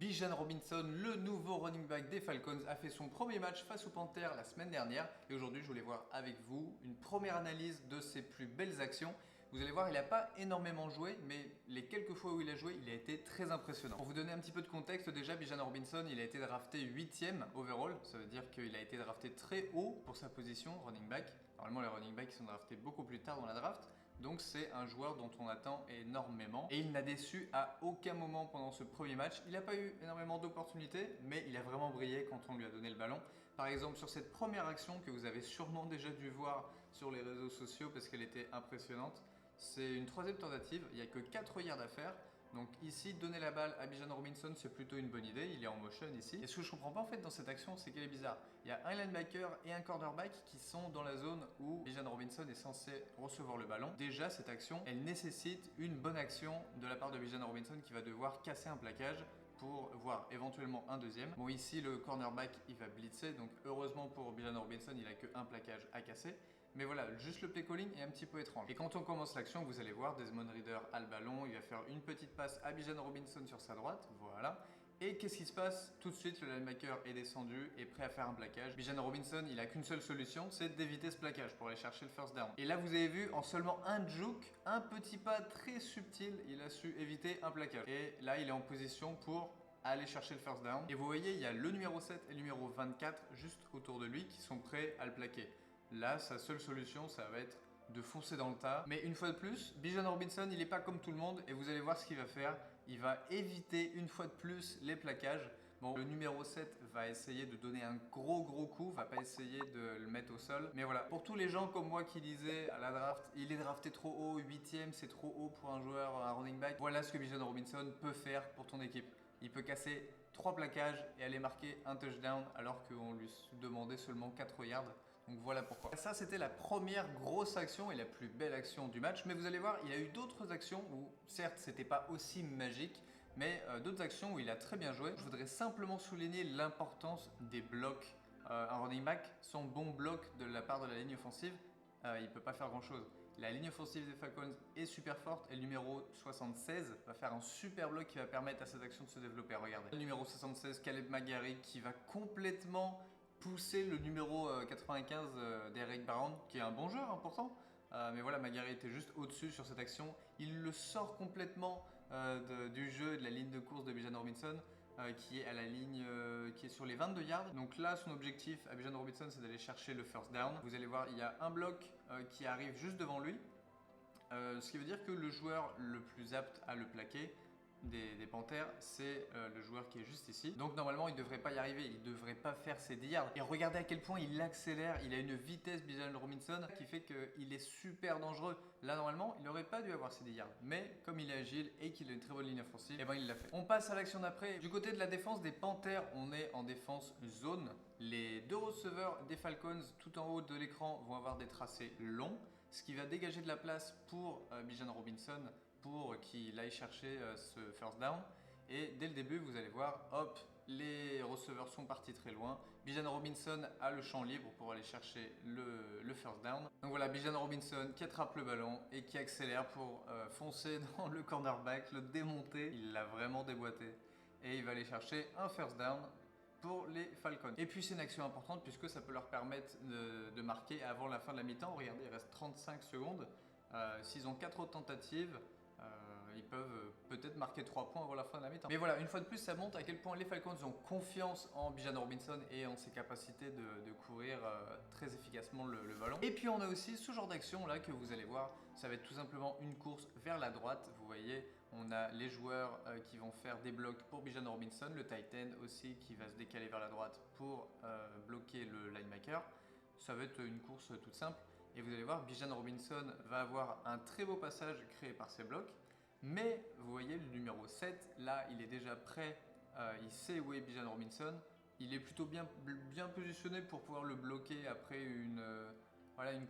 Bijan Robinson, le nouveau running back des Falcons, a fait son premier match face aux Panthers la semaine dernière. Et aujourd'hui, je voulais voir avec vous une première analyse de ses plus belles actions. Vous allez voir, il n'a pas énormément joué, mais les quelques fois où il a joué, il a été très impressionnant. Pour vous donner un petit peu de contexte, déjà, Bijan Robinson, il a été drafté 8e overall. Ça veut dire qu'il a été drafté très haut pour sa position, running back. Normalement, les running backs sont draftés beaucoup plus tard dans la draft. Donc c'est un joueur dont on attend énormément. Et il n'a déçu à aucun moment pendant ce premier match. Il n'a pas eu énormément d'opportunités, mais il a vraiment brillé quand on lui a donné le ballon. Par exemple, sur cette première action que vous avez sûrement déjà dû voir sur les réseaux sociaux parce qu'elle était impressionnante, c'est une troisième tentative. Il n'y a que 4 yards à faire. Donc ici, donner la balle à Bijan Robinson, c'est plutôt une bonne idée. Il est en motion ici. Et ce que je comprends pas en fait dans cette action, c'est qu'elle est bizarre. Il y a un linebacker et un cornerback qui sont dans la zone où Bijan Robinson est censé recevoir le ballon. Déjà, cette action, elle nécessite une bonne action de la part de Bijan Robinson qui va devoir casser un plaquage pour voir éventuellement un deuxième. Bon, ici, le cornerback, il va blitzer. Donc heureusement pour Bijan Robinson, il a qu'un plaquage à casser. Mais voilà, juste le play calling est un petit peu étrange. Et quand on commence l'action, vous allez voir, Desmond Ridder a le ballon, il va faire une petite passe à Bijan Robinson sur sa droite, voilà. Et qu'est-ce qui se passe? Tout de suite, le linebacker est descendu et prêt à faire un plaquage. Bijan Robinson, il n'a qu'une seule solution, c'est d'éviter ce plaquage pour aller chercher le first down. Et là, vous avez vu, en seulement un juke, un petit pas très subtil, il a su éviter un plaquage. Et là, il est en position pour aller chercher le first down. Et vous voyez, il y a le numéro 7 et le numéro 24 juste autour de lui qui sont prêts à le plaquer. Là, sa seule solution, ça va être de foncer dans le tas. Mais une fois de plus, Bijan Robinson, il n'est pas comme tout le monde et vous allez voir ce qu'il va faire. Il va éviter une fois de plus les plaquages. Bon, le numéro 7 va essayer de donner un gros coup, va pas essayer de le mettre au sol. Mais voilà, pour tous les gens comme moi qui disaient à la draft, il est drafté trop haut, 8e, c'est trop haut pour un joueur, un running back. Voilà ce que Bijan Robinson peut faire pour ton équipe. Il peut casser 3 plaquages et aller marquer un touchdown alors qu'on lui demandait seulement 4 yards. Donc voilà pourquoi. Ça, c'était la première grosse action et la plus belle action du match. Mais vous allez voir, il y a eu d'autres actions où, certes, c'était pas aussi magique, mais d'autres actions où il a très bien joué. Je voudrais simplement souligner l'importance des blocs. Un running back, son bon bloc de la part de la ligne offensive, il ne peut pas faire grand-chose. La ligne offensive des Falcons est super forte et le numéro 76 va faire un super bloc qui va permettre à cette action de se développer. Regardez. Le numéro 76, Caleb McGarry, qui va complètement pousser le numéro 95 d'Eric Brown, qui est un bon joueur pourtant. Mais voilà, McGarry était juste au-dessus sur cette action. Il le sort complètement du jeu et de la ligne de course de Bijan Robinson. Qui est à la ligne, qui est sur les 22 yards. Donc là, son objectif à Bijan Robinson, c'est d'aller chercher le first down. Vous allez voir, il y a un bloc qui arrive juste devant lui. Ce qui veut dire que le joueur le plus apte à le plaquer des Panthers, c'est le joueur qui est juste ici. Donc normalement, il ne devrait pas y arriver, il ne devrait pas faire ses 10 yards. Et regardez à quel point il accélère, il a une vitesse Bijan Robinson qui fait qu'il est super dangereux. Là normalement, il n'aurait pas dû avoir ses 10 yards. Mais comme il est agile et qu'il a une très bonne ligne offensive, et ben il l'a fait. On passe à l'action d'après. Du côté de la défense des Panthers, on est en défense zone. Les deux receveurs des Falcons, tout en haut de l'écran, vont avoir des tracés longs, ce qui va dégager de la place pour Bijan Robinson pour qu'il aille chercher ce first down. Et dès le début, vous allez voir, hop, les receveurs sont partis très loin. Bijan Robinson a le champ libre pour aller chercher le first down. Donc voilà, Bijan Robinson qui attrape le ballon et qui accélère pour foncer dans le cornerback, le démonter. Il l'a vraiment déboîté. Et il va aller chercher un first down pour les Falcons. Et puis c'est une action importante puisque ça peut leur permettre de marquer avant la fin de la mi-temps. Regardez, il reste 35 secondes. S'ils ont 4 autres tentatives, ils peuvent peut-être marquer 3 points avant la fin de la mi-temps. Mais voilà, une fois de plus, ça montre à quel point les Falcons ont confiance en Bijan Robinson et en ses capacités de courir très efficacement le ballon. Et puis on a aussi ce genre d'action là que vous allez voir, ça va être tout simplement une course vers la droite. Vous voyez, on a les joueurs qui vont faire des blocs pour Bijan Robinson, le tight end aussi qui va se décaler vers la droite pour bloquer le linebacker. Ça va être une course toute simple. Et vous allez voir, Bijan Robinson va avoir un très beau passage créé par ses blocs. Mais vous voyez, le numéro 7, là, il est déjà prêt. Il sait où est Bijan Robinson. Il est plutôt bien positionné pour pouvoir le bloquer après une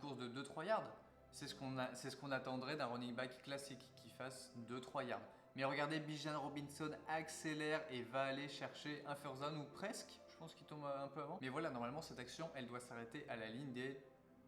course de 2-3 yards. C'est ce qu'on attendrait d'un running back classique qui fasse 2-3 yards. Mais regardez, Bijan Robinson accélère et va aller chercher un first down ou presque. Je pense qu'il tombe un peu avant. Mais voilà, normalement, cette action, elle doit s'arrêter à la ligne des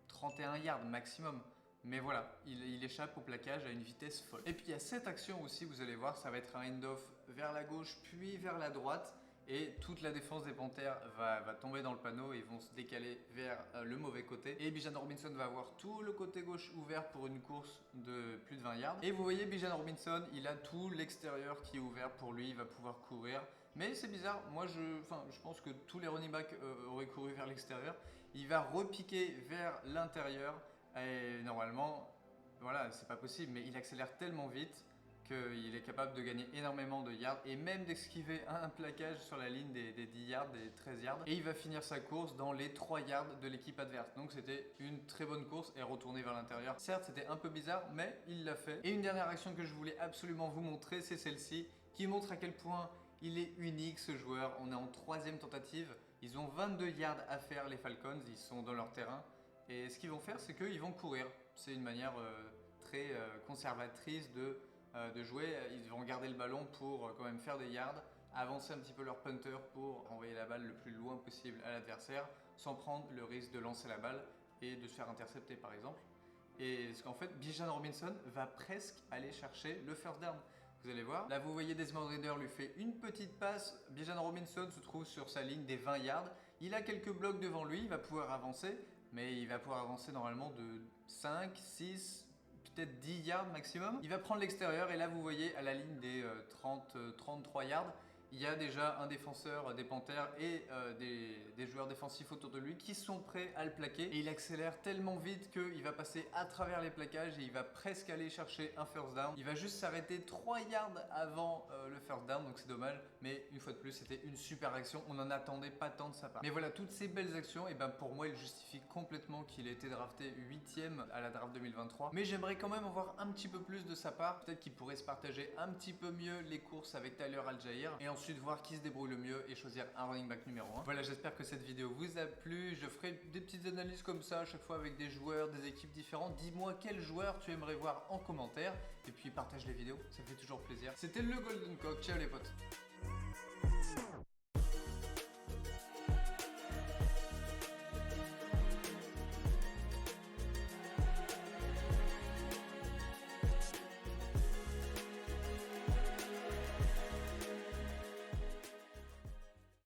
31 yards maximum. Mais voilà, il échappe au plaquage à une vitesse folle. Et puis il y a cette action aussi, vous allez voir, ça va être un end-off vers la gauche puis vers la droite. Et toute la défense des Panthères va tomber dans le panneau et ils vont se décaler vers le mauvais côté. Et Bijan Robinson va avoir tout le côté gauche ouvert pour une course de plus de 20 yards. Et vous voyez Bijan Robinson, il a tout l'extérieur qui est ouvert pour lui, il va pouvoir courir. Mais c'est bizarre, moi je pense que tous les running backs auraient couru vers l'extérieur. Il va repiquer vers l'intérieur et normalement, voilà, c'est pas possible, mais il accélère tellement vite qu'il est capable de gagner énormément de yards et même d'esquiver un plaquage sur la ligne des 10 yards, des 13 yards. Et il va finir sa course dans les 3 yards de l'équipe adverse. Donc c'était une très bonne course et retourner vers l'intérieur. Certes, c'était un peu bizarre, mais il l'a fait. Et une dernière action que je voulais absolument vous montrer, c'est celle-ci, qui montre à quel point il est unique ce joueur. On est en 3e tentative. Ils ont 22 yards à faire, les Falcons. Ils sont dans leur terrain. Et ce qu'ils vont faire, c'est qu'ils vont courir. C'est une manière très conservatrice de jouer. Ils vont garder le ballon pour quand même faire des yards, avancer un petit peu leur punter pour envoyer la balle le plus loin possible à l'adversaire sans prendre le risque de lancer la balle et de se faire intercepter par exemple. Et ce qu'en fait, Bijan Robinson va presque aller chercher le first down. Vous allez voir, là vous voyez Desmond Ridder lui fait une petite passe, Bijan Robinson se trouve sur sa ligne des 20 yards, il a quelques blocs devant lui, il va pouvoir avancer, mais il va pouvoir avancer normalement de 5, 6, peut-être 10 yards maximum. Il va prendre l'extérieur et là vous voyez à la ligne des 33 yards, il y a déjà un défenseur des Panthères et des joueurs défensifs autour de lui qui sont prêts à le plaquer. Et il accélère tellement vite qu'il va passer à travers les plaquages et il va presque aller chercher un first down. Il va juste s'arrêter 3 yards avant le first down, donc c'est dommage. Mais une fois de plus, c'était une super action. On n'en attendait pas tant de sa part. Mais voilà, toutes ces belles actions, et ben pour moi, il justifie complètement qu'il ait été drafté 8e à la draft 2023. Mais j'aimerais quand même en voir un petit peu plus de sa part. Peut-être qu'il pourrait se partager un petit peu mieux les courses avec Tyler Allgeier. Et ensuite voir qui se débrouille le mieux et choisir un running back numéro 1. Voilà, j'espère que cette vidéo vous a plu. Je ferai des petites analyses comme ça à chaque fois avec des joueurs, des équipes différentes. Dis-moi quel joueur tu aimerais voir en commentaire et puis partage les vidéos, ça fait toujours plaisir. C'était le Golden Coq, ciao les potes.